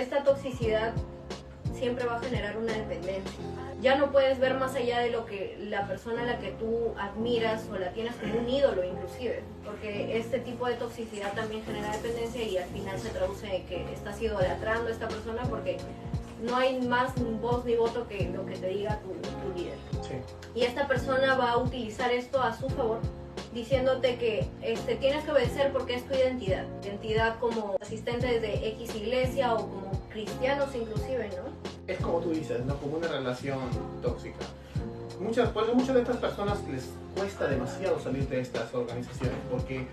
esta toxicidad siempre va a generar una dependencia. Ya no puedes ver más allá de lo que la persona a la que tú admiras o la tienes como un ídolo inclusive, porque este tipo de toxicidad también genera dependencia y al final se traduce en que estás idolatrando a esta persona porque no hay más voz ni voto que lo que te diga tu líder. Sí. Y esta persona va a utilizar esto a su favor, diciéndote que tienes que obedecer porque es tu identidad. Identidad como asistente de X iglesia o como cristianos inclusive, ¿no? Es como tú dices, ¿no? Como una relación tóxica. Muchas de estas personas les cuesta demasiado salir de estas organizaciones porque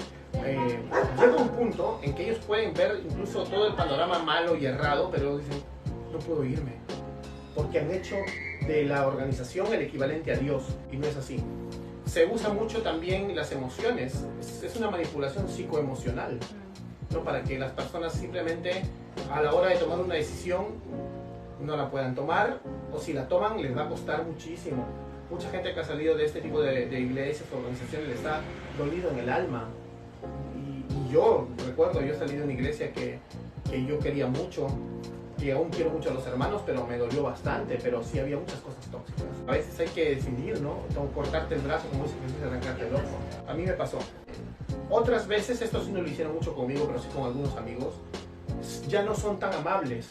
llega un punto en que ellos pueden ver incluso todo el panorama malo y errado, pero dicen, no puedo irme, porque han hecho de la organización el equivalente a Dios, y no es así. Se usa mucho también las emociones, es una manipulación psicoemocional, ¿no? Para que las personas simplemente a la hora de tomar una decisión no la puedan tomar, o si la toman les va a costar muchísimo. Mucha gente que ha salido de este tipo de iglesias o organizaciones les ha dolido en el alma. Y yo recuerdo, yo salí de una iglesia que yo quería mucho, que aún quiero mucho a los hermanos, pero me dolió bastante, pero sí había muchas cosas tóxicas. A veces hay que decidir, ¿no? Como cortarte el brazo, como dice Jesús, arrancarte el ojo. A mí me pasó. Otras veces, esto sí no lo hicieron mucho conmigo, pero sí con algunos amigos, ya no son tan amables,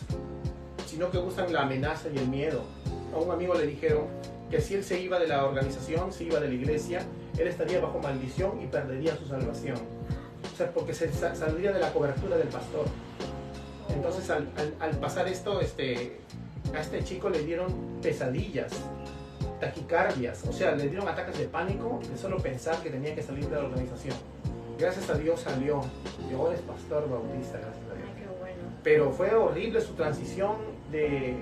sino que usan la amenaza y el miedo. A un amigo le dijeron que si él se iba de la organización, se iba de la iglesia, él estaría bajo maldición y perdería su salvación. O sea, porque se saldría de la cobertura del pastor. Entonces al pasar esto, a este chico le dieron pesadillas, taquicardias, o sea, le dieron ataques de pánico de solo pensar que tenía que salir de la organización. Gracias a Dios salió, y ahora es pastor bautista, gracias a Dios. Ay, qué bueno. Pero fue horrible su transición de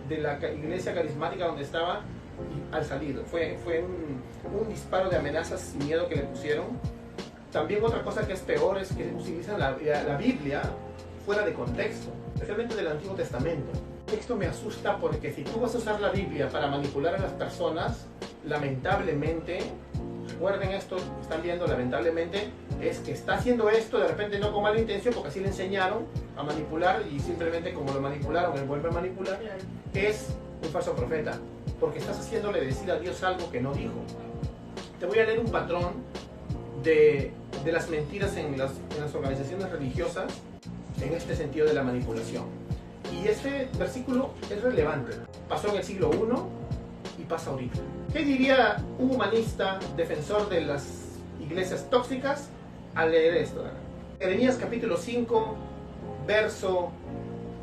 la iglesia carismática donde estaba al salir. Fue un disparo de amenazas y miedo que le pusieron. También otra cosa que es peor es que utilizan la Biblia fuera de contexto, especialmente del Antiguo Testamento. Esto me asusta porque si tú vas a usar la Biblia para manipular a las personas, lamentablemente, recuerden esto, están viendo, lamentablemente, es que está haciendo esto de repente no con mala intención, porque así le enseñaron a manipular y simplemente como lo manipularon, él vuelve a manipular, es un falso profeta, porque estás haciéndole decir a Dios algo que no dijo. Te voy a leer un patrón de las mentiras en las organizaciones religiosas en este sentido de la manipulación. Y este versículo es relevante. Pasó en el siglo I y pasa ahorita. ¿Qué diría un humanista defensor de las iglesias tóxicas al leer esto? Jeremías capítulo 5, verso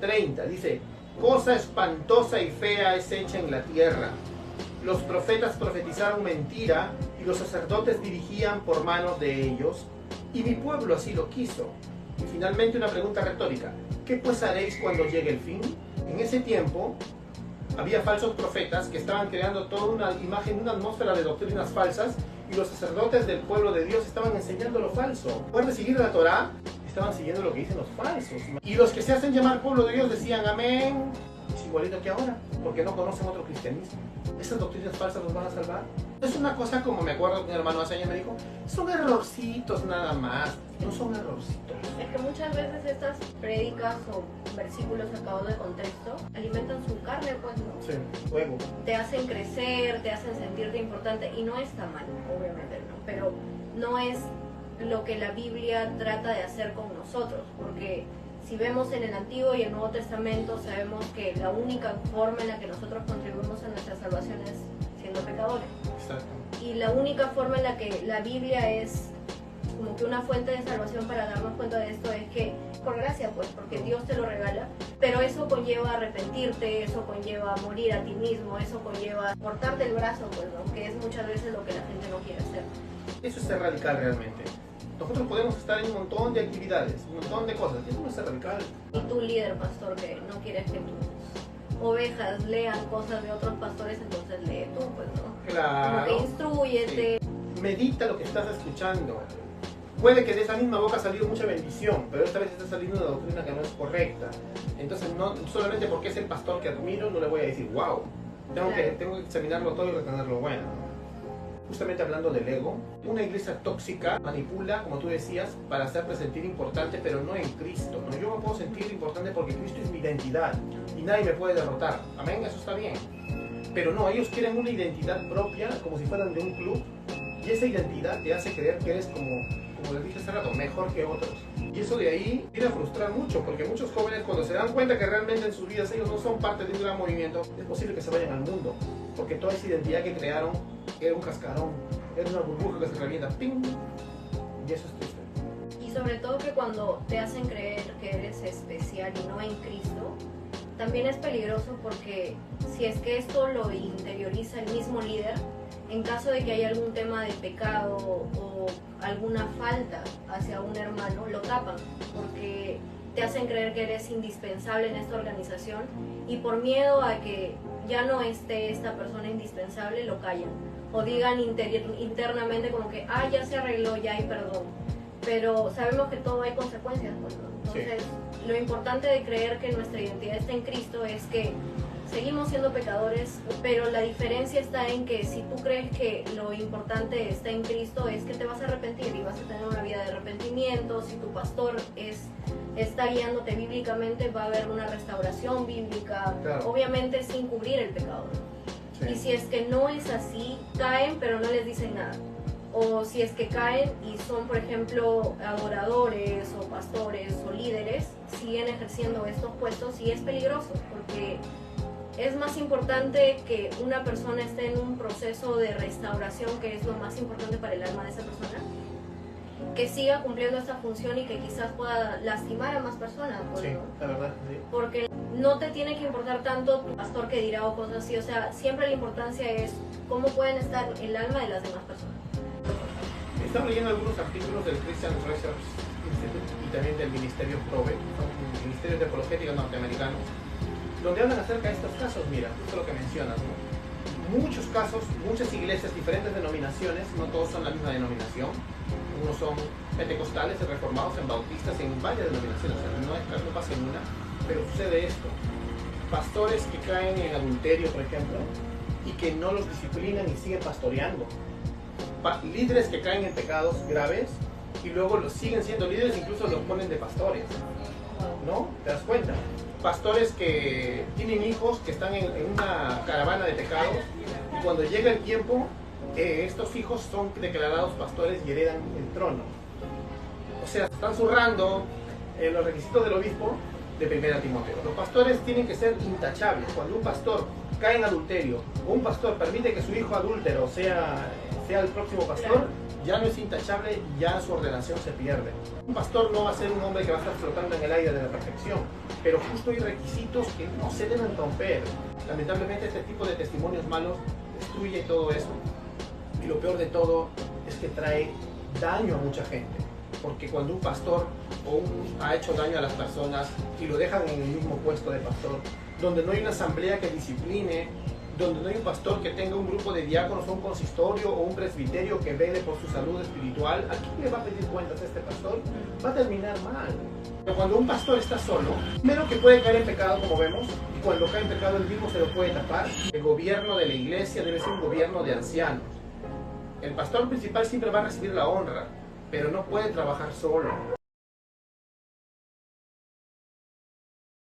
30. Dice, cosa espantosa y fea es hecha en la tierra. Los profetas profetizaron mentira y los sacerdotes dirigían por manos de ellos, y mi pueblo así lo quiso. Y finalmente una pregunta retórica, ¿qué pues haréis cuando llegue el fin? En ese tiempo había falsos profetas que estaban creando toda una imagen, una atmósfera de doctrinas falsas, y los sacerdotes del pueblo de Dios estaban enseñando lo falso. Por seguir la Torá, estaban siguiendo lo que dicen los falsos. Y los que se hacen llamar pueblo de Dios decían amén. Es igualito que ahora, porque no conocen otro cristianismo. ¿Esas doctrinas falsas los van a salvar? Es una cosa como me acuerdo que un hermano hace años me dijo, son errorcitos nada más, no son errorcitos. Es que muchas veces estas prédicas o versículos sacados de contexto alimentan su carne, pues, ¿no? Sí, luego. Te hacen crecer, te hacen sentirte importante y no está mal, obviamente, ¿no? Pero no es lo que la Biblia trata de hacer con nosotros, porque si vemos en el Antiguo y el Nuevo Testamento, sabemos que la única forma en la que nosotros contribuimos a nuestra salvación es siendo pecadores. Exacto. Y la única forma en la que la Biblia es como que una fuente de salvación para darnos cuenta de esto es que por gracia, pues, porque Dios te lo regala, pero eso conlleva arrepentirte, eso conlleva morir a ti mismo, eso conlleva cortarte el brazo, pues, ¿no? Que es muchas veces lo que la gente no quiere hacer. Eso es ser radical realmente. Nosotros podemos estar en un montón de actividades, un montón de cosas, eso no es ser radical. Y tú, líder, pastor, que no quieres que tus ovejas lean cosas de otros pastores, entonces lee tú, pues, ¿no? Claro. Como que instrúyete. Sí. Medita lo que estás escuchando. Puede que de esa misma boca ha salido mucha bendición, pero esta vez está saliendo una doctrina que no es correcta. Entonces, no solamente porque es el pastor que admiro, no le voy a decir, wow. Tengo que examinarlo todo y retener lo bueno. Justamente hablando del ego, una iglesia tóxica manipula, como tú decías, para hacerte sentir importante, pero no en Cristo, ¿no? Yo me puedo sentir importante porque Cristo es mi identidad y nadie me puede derrotar. Amén, eso está bien. Pero no, ellos quieren una identidad propia, como si fueran de un club, y esa identidad te hace creer que eres como les dije hace rato, mejor que otros. Y eso de ahí viene a frustrar mucho, porque muchos jóvenes cuando se dan cuenta que realmente en sus vidas ellos no son parte de un gran movimiento, es posible que se vayan al mundo, porque toda esa identidad que crearon era un cascarón, era una burbuja que se revienta, ¡ping! Y eso es triste. Y sobre todo que cuando te hacen creer que eres especial y no en Cristo, también es peligroso porque si es que esto lo interioriza el mismo líder, en caso de que haya algún tema de pecado o alguna falta hacia un hermano, lo tapan porque te hacen creer que eres indispensable en esta organización y por miedo a que ya no esté esta persona indispensable, lo callan o digan internamente como que ya se arregló, ya hay perdón, pero sabemos que todo hay consecuencias, pues, ¿no? Entonces sí. Lo importante de creer que nuestra identidad está en Cristo es que seguimos siendo pecadores, pero la diferencia está en que si tú crees que lo importante está en Cristo es que te vas a arrepentir y vas a tener una vida de arrepentimiento. Si tu pastor está guiándote bíblicamente, va a haber una restauración bíblica, claro. Obviamente sin cubrir el pecado, ¿no? Sí. Y si es que no es así, caen pero no les dicen nada. O si es que caen y son, por ejemplo, adoradores o pastores o líderes, siguen ejerciendo estos puestos y es peligroso porque es más importante que una persona esté en un proceso de restauración, que es lo más importante para el alma de esa persona, que siga cumpliendo esta función y que quizás pueda lastimar a más personas. Sí, ¿no? La verdad, sí. Porque no te tiene que importar tanto tu pastor que dirá o cosas así, o sea, siempre la importancia es cómo pueden estar el alma de las demás personas. Estamos leyendo algunos artículos del Christian Research Institute y también del Ministerio PROVE, Ministerios de Apologética norteamericanos, donde hablan acerca de estos casos. Mira, justo lo que mencionas, ¿no? Muchos casos, muchas iglesias, diferentes denominaciones, no todos son la misma denominación, unos son pentecostales, reformados, en bautistas, en varias denominaciones, o sea, no pasa en una, pero sucede esto: pastores que caen en adulterio, por ejemplo, y que no los disciplinan y siguen pastoreando, líderes que caen en pecados graves y luego los siguen siendo líderes, incluso los ponen de pastores, ¿no? ¿Te das cuenta? Pastores que tienen hijos que están en una caravana de pecados y cuando llega el tiempo, estos hijos son declarados pastores y heredan el trono. O sea, están zurrando los requisitos del obispo de 1 Timoteo. Los pastores tienen que ser intachables. Cuando un pastor cae en adulterio o un pastor permite que su hijo adúltero sea el próximo pastor, ya no es intachable, ya su ordenación se pierde. Un pastor no va a ser un hombre que va a estar flotando en el aire de la perfección, pero justo hay requisitos que no se deben romper. Lamentablemente este tipo de testimonios malos destruye todo eso, y lo peor de todo es que trae daño a mucha gente, porque cuando un pastor ha hecho daño a las personas y lo dejan en el mismo puesto de pastor, donde no hay una asamblea que discipline, donde no hay un pastor que tenga un grupo de diáconos o un consistorio o un presbiterio que vele por su salud espiritual, ¿a quién le va a pedir cuentas a este pastor? Va a terminar mal. Pero cuando un pastor está solo, primero que puede caer en pecado, como vemos, y cuando cae en pecado él mismo se lo puede tapar. El gobierno de la iglesia debe ser un gobierno de ancianos. El pastor principal siempre va a recibir la honra, pero no puede trabajar solo.